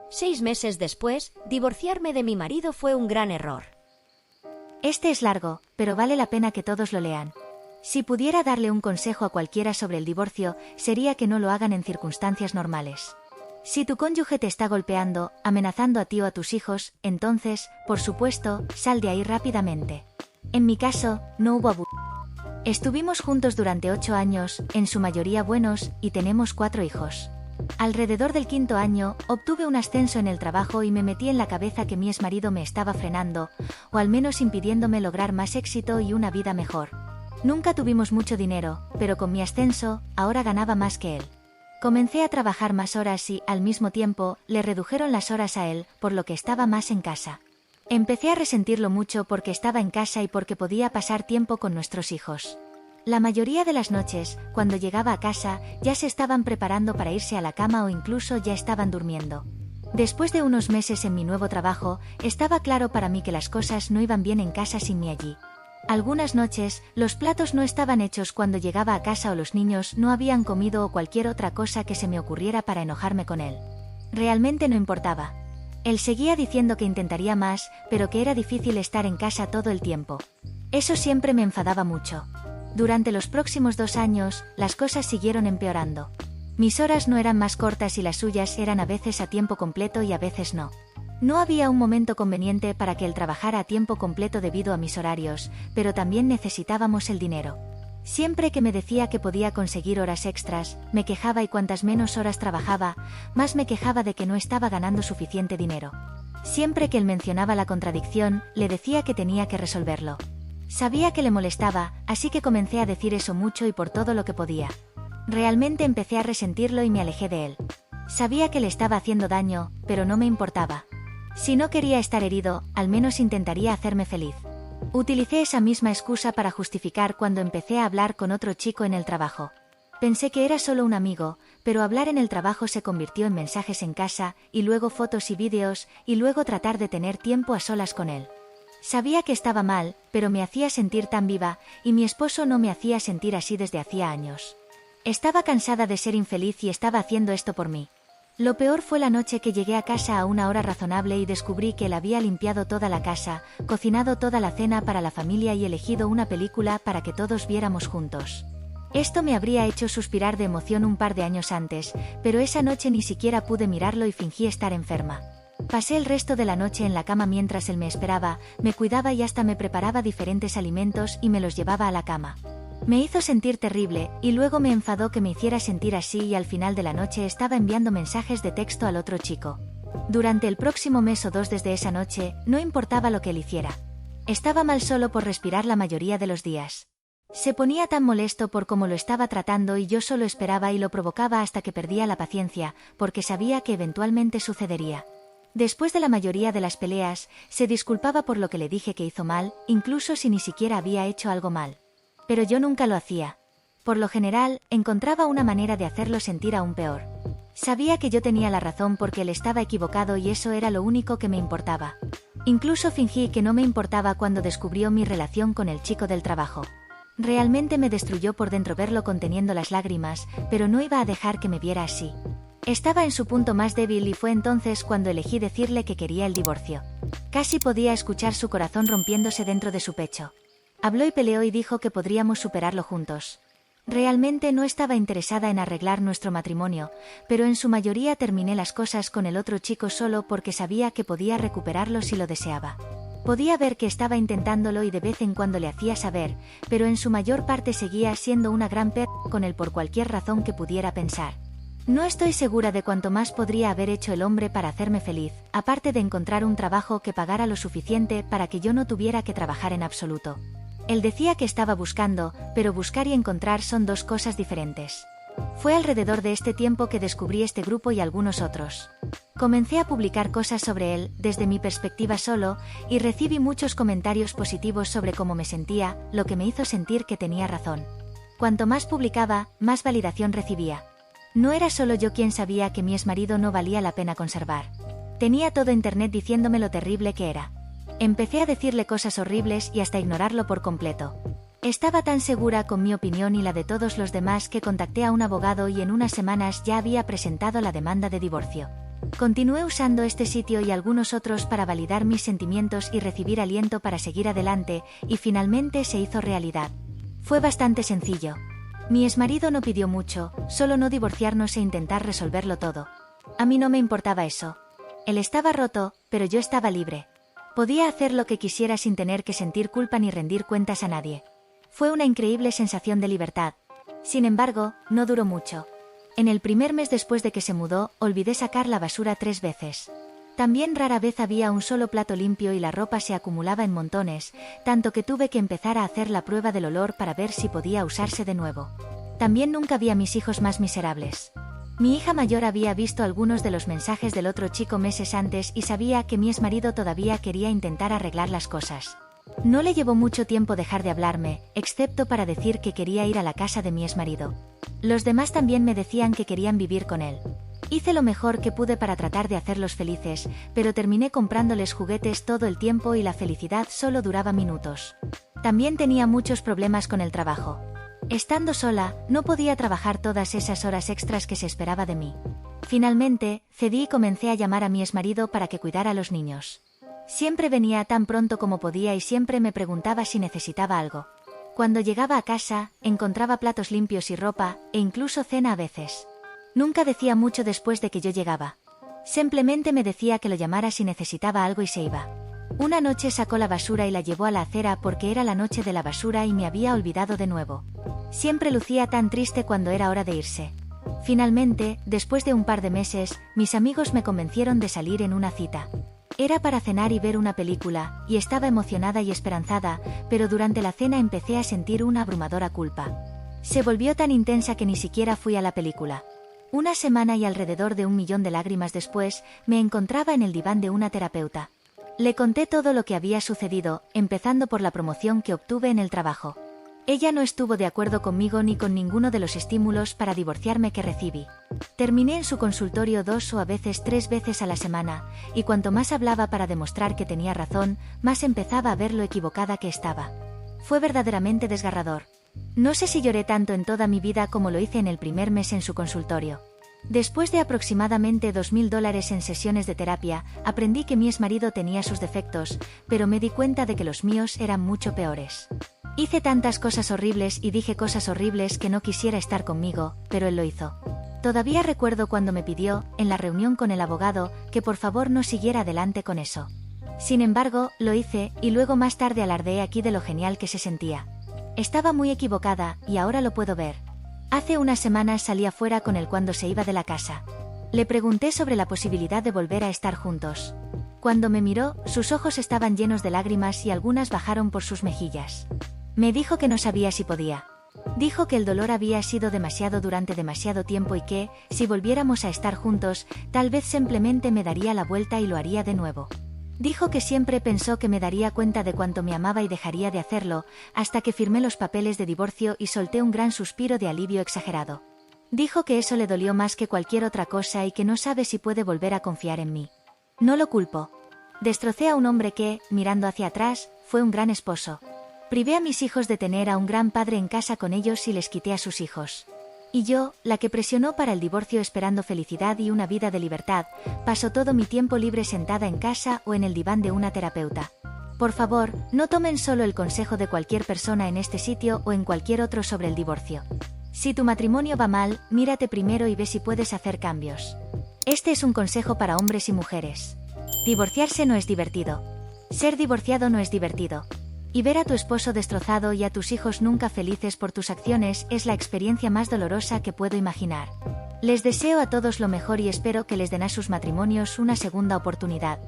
6 meses después, divorciarme de mi marido fue un gran error. Este es largo, pero vale la pena que todos lo lean. Si pudiera darle un consejo a cualquiera sobre el divorcio, sería que no lo hagan en circunstancias normales. Si tu cónyuge te está golpeando, amenazando a ti o a tus hijos, entonces, por supuesto, sal de ahí rápidamente. En mi caso, no hubo abuso. Estuvimos juntos durante 8 años, en su mayoría buenos, y tenemos 4 hijos. Alrededor del 5.º año, obtuve un ascenso en el trabajo y me metí en la cabeza que mi exmarido me estaba frenando, o al menos impidiéndome lograr más éxito y una vida mejor. Nunca tuvimos mucho dinero, pero con mi ascenso, ahora ganaba más que él. Comencé a trabajar más horas y, al mismo tiempo, le redujeron las horas a él, por lo que estaba más en casa. Empecé a resentirlo mucho porque estaba en casa y porque podía pasar tiempo con nuestros hijos. La mayoría de las noches, cuando llegaba a casa, ya se estaban preparando para irse a la cama o incluso ya estaban durmiendo. Después de unos meses en mi nuevo trabajo, estaba claro para mí que las cosas no iban bien en casa sin mí allí. Algunas noches, los platos no estaban hechos cuando llegaba a casa o los niños no habían comido o cualquier otra cosa que se me ocurriera para enojarme con él. Realmente no importaba. Él seguía diciendo que intentaría más, pero que era difícil estar en casa todo el tiempo. Eso siempre me enfadaba mucho. Durante los próximos 2 años, las cosas siguieron empeorando. Mis horas no eran más cortas y las suyas eran a veces a tiempo completo y a veces no. No había un momento conveniente para que él trabajara a tiempo completo debido a mis horarios, pero también necesitábamos el dinero. Siempre que me decía que podía conseguir horas extras, me quejaba y cuantas menos horas trabajaba, más me quejaba de que no estaba ganando suficiente dinero. Siempre que él mencionaba la contradicción, le decía que tenía que resolverlo. Sabía que le molestaba, así que comencé a decir eso mucho y por todo lo que podía. Realmente empecé a resentirlo y me alejé de él. Sabía que le estaba haciendo daño, pero no me importaba. Si no quería estar herido, al menos intentaría hacerme feliz. Utilicé esa misma excusa para justificar cuando empecé a hablar con otro chico en el trabajo. Pensé que era solo un amigo, pero hablar en el trabajo se convirtió en mensajes en casa, y luego fotos y vídeos, y luego tratar de tener tiempo a solas con él. Sabía que estaba mal, pero me hacía sentir tan viva, y mi esposo no me hacía sentir así desde hacía años. Estaba cansada de ser infeliz y estaba haciendo esto por mí. Lo peor fue la noche que llegué a casa a una hora razonable y descubrí que él había limpiado toda la casa, cocinado toda la cena para la familia y elegido una película para que todos viéramos juntos. Esto me habría hecho suspirar de emoción un par de años antes, pero esa noche ni siquiera pude mirarlo y fingí estar enferma. Pasé el resto de la noche en la cama mientras él me esperaba, me cuidaba y hasta me preparaba diferentes alimentos y me los llevaba a la cama. Me hizo sentir terrible, y luego me enfadó que me hiciera sentir así y al final de la noche estaba enviando mensajes de texto al otro chico. Durante el próximo mes o 2 desde esa noche, no importaba lo que él hiciera. Estaba mal solo por respirar la mayoría de los días. Se ponía tan molesto por cómo lo estaba tratando y yo solo esperaba y lo provocaba hasta que perdía la paciencia, porque sabía que eventualmente sucedería. Después de la mayoría de las peleas, se disculpaba por lo que le dije que hizo mal, incluso si ni siquiera había hecho algo mal. Pero yo nunca lo hacía. Por lo general, encontraba una manera de hacerlo sentir aún peor. Sabía que yo tenía la razón porque él estaba equivocado y eso era lo único que me importaba. Incluso fingí que no me importaba cuando descubrió mi relación con el chico del trabajo. Realmente me destruyó por dentro verlo conteniendo las lágrimas, pero no iba a dejar que me viera así. Estaba en su punto más débil y fue entonces cuando elegí decirle que quería el divorcio. Casi podía escuchar su corazón rompiéndose dentro de su pecho. Habló y peleó y dijo que podríamos superarlo juntos. Realmente no estaba interesada en arreglar nuestro matrimonio, pero en su mayoría terminé las cosas con el otro chico solo porque sabía que podía recuperarlo si lo deseaba. Podía ver que estaba intentándolo y de vez en cuando le hacía saber, pero en su mayor parte seguía siendo una gran con él por cualquier razón que pudiera pensar. No estoy segura de cuánto más podría haber hecho el hombre para hacerme feliz, aparte de encontrar un trabajo que pagara lo suficiente para que yo no tuviera que trabajar en absoluto. Él decía que estaba buscando, pero buscar y encontrar son 2 cosas diferentes. Fue alrededor de este tiempo que descubrí este grupo y algunos otros. Comencé a publicar cosas sobre él, desde mi perspectiva solo, y recibí muchos comentarios positivos sobre cómo me sentía, lo que me hizo sentir que tenía razón. Cuanto más publicaba, más validación recibía. No era solo yo quien sabía que mi exmarido no valía la pena conservar. Tenía todo internet diciéndome lo terrible que era. Empecé a decirle cosas horribles y hasta ignorarlo por completo. Estaba tan segura con mi opinión y la de todos los demás que contacté a un abogado y en unas semanas ya había presentado la demanda de divorcio. Continué usando este sitio y algunos otros para validar mis sentimientos y recibir aliento para seguir adelante, y finalmente se hizo realidad. Fue bastante sencillo. Mi exmarido no pidió mucho, solo no divorciarnos e intentar resolverlo todo. A mí no me importaba eso. Él estaba roto, pero yo estaba libre. Podía hacer lo que quisiera sin tener que sentir culpa ni rendir cuentas a nadie. Fue una increíble sensación de libertad. Sin embargo, no duró mucho. En el primer mes después de que se mudó, olvidé sacar la basura 3 veces. También rara vez había un solo plato limpio y la ropa se acumulaba en montones, tanto que tuve que empezar a hacer la prueba del olor para ver si podía usarse de nuevo. También nunca vi a mis hijos más miserables. Mi hija mayor había visto algunos de los mensajes del otro chico meses antes y sabía que mi exmarido todavía quería intentar arreglar las cosas. No le llevó mucho tiempo dejar de hablarme, excepto para decir que quería ir a la casa de mi exmarido. Los demás también me decían que querían vivir con él. Hice lo mejor que pude para tratar de hacerlos felices, pero terminé comprándoles juguetes todo el tiempo y la felicidad solo duraba minutos. También tenía muchos problemas con el trabajo. Estando sola, no podía trabajar todas esas horas extras que se esperaba de mí. Finalmente, cedí y comencé a llamar a mi exmarido para que cuidara a los niños. Siempre venía tan pronto como podía y siempre me preguntaba si necesitaba algo. Cuando llegaba a casa, encontraba platos limpios y ropa, e incluso cena a veces. Nunca decía mucho después de que yo llegaba. Simplemente me decía que lo llamara si necesitaba algo y se iba. Una noche sacó la basura y la llevó a la acera porque era la noche de la basura y me había olvidado de nuevo. Siempre lucía tan triste cuando era hora de irse. Finalmente, después de un par de meses, mis amigos me convencieron de salir en una cita. Era para cenar y ver una película, y estaba emocionada y esperanzada, pero durante la cena empecé a sentir una abrumadora culpa. Se volvió tan intensa que ni siquiera fui a la película. Una semana y alrededor de 1 millón de lágrimas después, me encontraba en el diván de una terapeuta. Le conté todo lo que había sucedido, empezando por la promoción que obtuve en el trabajo. Ella no estuvo de acuerdo conmigo ni con ninguno de los estímulos para divorciarme que recibí. Terminé en su consultorio 2 o a veces 3 veces a la semana, y cuanto más hablaba para demostrar que tenía razón, más empezaba a ver lo equivocada que estaba. Fue verdaderamente desgarrador. No sé si lloré tanto en toda mi vida como lo hice en el primer mes en su consultorio. Después de aproximadamente $2.000 en sesiones de terapia, aprendí que mi exmarido tenía sus defectos, pero me di cuenta de que los míos eran mucho peores. Hice tantas cosas horribles y dije cosas horribles que no quisiera estar conmigo, pero él lo hizo. Todavía recuerdo cuando me pidió, en la reunión con el abogado, que por favor no siguiera adelante con eso. Sin embargo, lo hice, y luego más tarde alardeé aquí de lo genial que se sentía. Estaba muy equivocada, y ahora lo puedo ver. Hace unas semanas salí afuera con él cuando se iba de la casa. Le pregunté sobre la posibilidad de volver a estar juntos. Cuando me miró, sus ojos estaban llenos de lágrimas y algunas bajaron por sus mejillas. Me dijo que no sabía si podía. Dijo que el dolor había sido demasiado durante demasiado tiempo y que, si volviéramos a estar juntos, tal vez simplemente me daría la vuelta y lo haría de nuevo. Dijo que siempre pensó que me daría cuenta de cuánto me amaba y dejaría de hacerlo, hasta que firmé los papeles de divorcio y solté un gran suspiro de alivio exagerado. Dijo que eso le dolió más que cualquier otra cosa y que no sabe si puede volver a confiar en mí. No lo culpo. Destrocé a un hombre que, mirando hacia atrás, fue un gran esposo. Privé a mis hijos de tener a un gran padre en casa con ellos y les quité a sus hijos. Y yo, la que presionó para el divorcio esperando felicidad y una vida de libertad, paso todo mi tiempo libre sentada en casa o en el diván de una terapeuta. Por favor, no tomen solo el consejo de cualquier persona en este sitio o en cualquier otro sobre el divorcio. Si tu matrimonio va mal, mírate primero y ve si puedes hacer cambios. Este es un consejo para hombres y mujeres. Divorciarse no es divertido. Ser divorciado no es divertido. Y ver a tu esposo destrozado y a tus hijos nunca felices por tus acciones es la experiencia más dolorosa que puedo imaginar. Les deseo a todos lo mejor y espero que les den a sus matrimonios una segunda oportunidad.